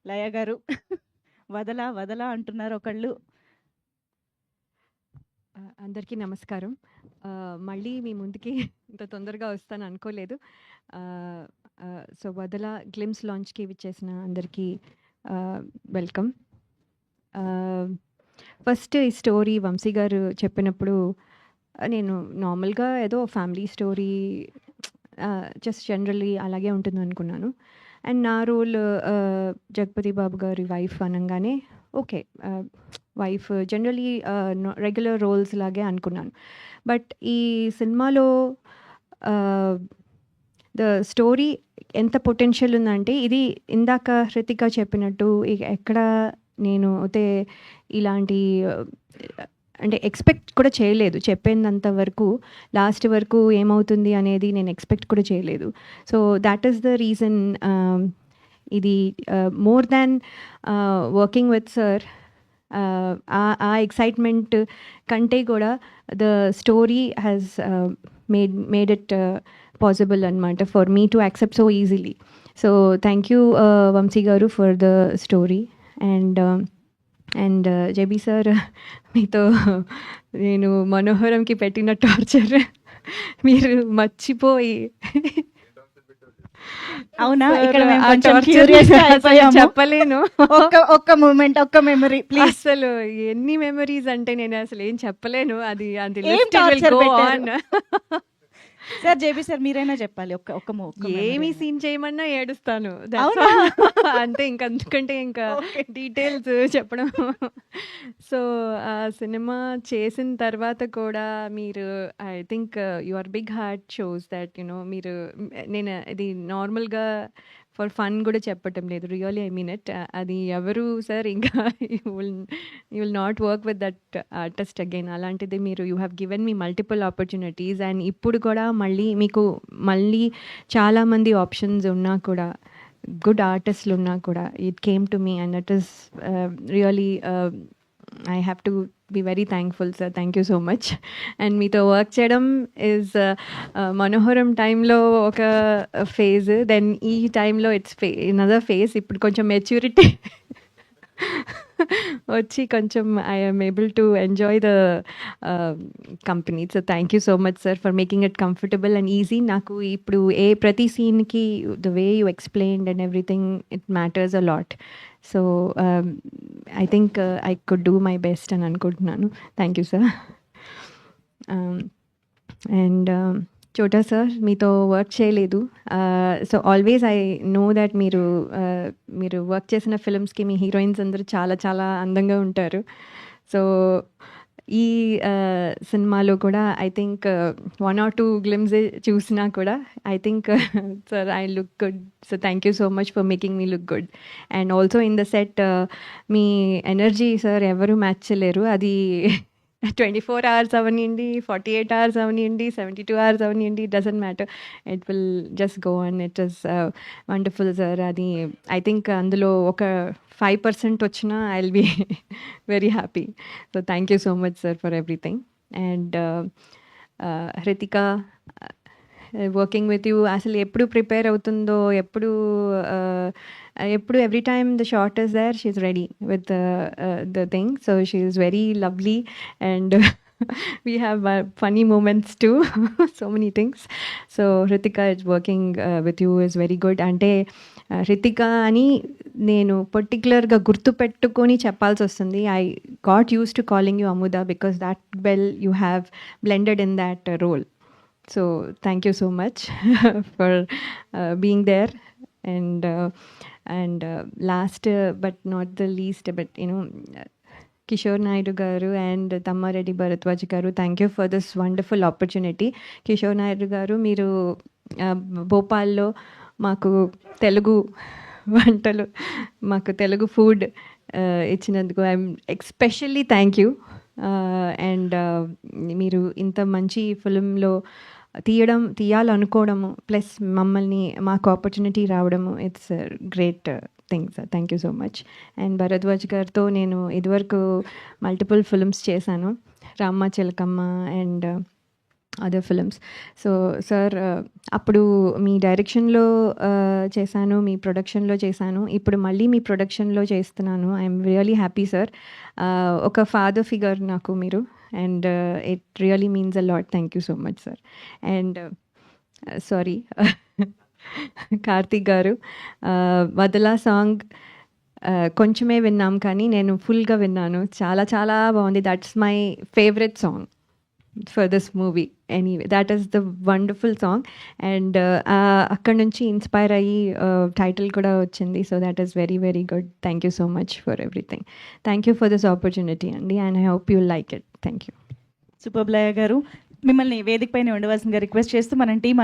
లయ గారు వదలా వదలా అంటున్నారు ఒకళ్ళు. అందరికీ నమస్కారం. మళ్ళీ మీ ముందుకి ఇంత తొందరగా వస్తాను అనుకోలేదు. సో వదల గ్లిమ్స్ లాంచ్కి విచ్చేసిన అందరికీ వెల్కమ్. ఫస్ట్ ఈ స్టోరీ వంశీ గారు చెప్పినప్పుడు నేను నార్మల్గా ఏదో ఫ్యామిలీ స్టోరీ జస్ట్ జనరల్లీ అలాగే ఉంటుంది అనుకున్నాను. అండ్ నా రోల్ జగపతి బాబు గారి వైఫ్ అనగానే okay, wife generally regular roles లాగే అనుకున్నాను. బట్ ఈ సినిమాలో ద స్టోరీ ఎంత పొటెన్షియల్ ఉందంటే, ఇది ఇందాక హృతిక చెప్పినట్టు ఎక్కడ నేను అయితే ఇలాంటి అంటే ఎక్స్పెక్ట్ కూడా చేయలేదు. చెప్పేంత వరకు లాస్ట్ వరకు ఏమవుతుంది అనేది నేను ఎక్స్పెక్ట్ కూడా చేయలేదు. So that is the reason ఇది more than working with sir, ఆ ఎక్సైట్మెంట్ కంటే కూడా the story has made it possible అనమాట for me to accept so easily. So thank you Vamsi garu for the story. And JB sir, మీతో నేను మనోహరంకి పెట్టిన torture మీరు మర్చిపోయి అవునా? Sir, ఇక్కడ మేము ఆ కొంచెం torture curious గా అసలు అయిపోయాము. చెప్పలేను. ఒక్క మూమెంట్, ఒక్క మెమరీ ప్లీజ్. అసలు ఎన్ని మెమరీస్ అంటే నేను అసలు ఏం చెప్పలేను. అది అది ఏం list will torture go పెట్టారు? on. సార్ జేబీ సార్ మీరైనా చెప్పాలి. ఒక్క ఏమి సీన్ చేయమన్నా ఏడుస్తాను. That's అవునా? all. అంతే, ఇంకా అందుకంటే ఇంకా డీటెయిల్స్ చెప్పడం. సో ఆ సినిమా చేసిన తర్వాత కూడా మీరు I think your big heart shows that మీరు నేను ఇది నార్మల్గా ఫర్ ఫన్ కూడా చెప్పటం లేదు, రియల్లీ ఐ మీన్ ఇట్. అది ఎవరు సార్ ఇంకా you will not work with that artist again. అలాంటిది మీరు you have given me multiple opportunities. And ఇప్పుడు కూడా మీకు మళ్ళీ చాలామంది ఆప్షన్స్ ఉన్నా కూడా, గుడ్ ఆర్టిస్టులు ఉన్నా కూడా, it came to me and that is really I have to be very thankful sir. Thank you so much. And మీతో వర్క్ చేయడం ఈజ్ మనోహరం టైంలో ఒక ఫేజ్, దెన్ ఈ టైంలో ఇట్స్ అనదర్ ఫేజ్. ఇప్పుడు కొంచెం మెచ్యూరిటీ వచ్చి కొంచెం I'm able to enjoy the company. So thank you so much sir for making it comfortable and easy. నాకు ఇప్పుడు ప్రతి సీన్కి the way you explained and everything, it matters a lot. So I think I could do my best అని అనుకుంటున్నాను. Thank you sir. And Chota sir, మీతో work చేయలేదు. So always I know that మీరు work చేసిన ఫిల్మ్స్కి మీ హీరోయిన్స్ అందరూ చాలా చాలా అందంగా ఉంటారు. సో ఈ సినిమాలో కూడా ఐ థింక్ 1 or 2 గ్లిమ్స్ చూసినా కూడా I think sir I look good. So thank you so much for making me look good. And also in the set me energy sir ఎవరు మ్యాచ్ చేయలేరు. అది 24 hours అవనివ్వండి, 48 hours అవనివ్వండి, 72 hours అవనివ్వండి, doesn't matter, it will just go and it is wonderful sir. అది I think అందులో ఒక 5% వచ్చినా I will be very happy. So thank you so much sir for everything. And Hrithika, working with you అసలు ఎప్పుడు prepare అవుతుందో, ఎప్పుడు every time the shot is there, she is ready with the thing. So she is very lovely and we have funny moments too. So many things. So Hritika is working with you is very good. అంటే హృతిక అని నేను పర్టికులర్గా గుర్తుపెట్టుకొని చెప్పాల్సి వస్తుంది. I got used to calling you Amudha because that well you have blended in that role. So thank you so much for being there. And last but not the least, but Kishore Naidu గారు and Tammareddy Bharadwaj గారు, thank you for this wonderful opportunity. Kishore Naidu గారు, మీరు భోపాల్లో మాకు తెలుగు వంటలు, మాకు Telugu food ఇచ్చినందుకు I'm especially thank you. And మీరు ఇంత మంచి ఫిలింలో తీయాలనుకోవడము, ప్లస్ మమ్మల్ని మాకు ఆపర్చునిటీ రావడము, it's great thing sir. Thank you so much. And Bharadwaj గారితో నేను ఇదివరకు మల్టిపుల్ ఫిల్మ్స్ చేశాను, రామ్మ చిలకమ్మ and other films. So sir అప్పుడు మీ డైరెక్షన్‌లో చేశాను, మీ ప్రొడక్షన్‌లో చేశాను. ఇప్పుడు మళ్ళీ మీ ప్రొడక్షన్‌లో చేస్తున్నాను. I'm really happy sir. ఒక ఫాదర్ ఫిగర్ నాకు మీరు. And it really means a lot. Thank you so much sir. And sorry Karthik గారు, 'వదలా' సాంగ్ కొంచెమే విన్నాం కానీ నేను ఫుల్‌గా విన్నాను. చాలా చాలా బాగుంది. That's my favourite song for this movie. Anyway that is the wonderful song. And అక్కడి నుంచి ఇన్స్పైర్ అయ్యి టైటిల్ కూడా వచ్చింది. So that is very very good. Thank you so much for everything. Thank you for this opportunity అండి. And I hope you like it. Thank you. Super Laya garu, మిమ్మల్ని వేదిక పైన ఉండవలసిందిగా request చేస్తూ మన టీం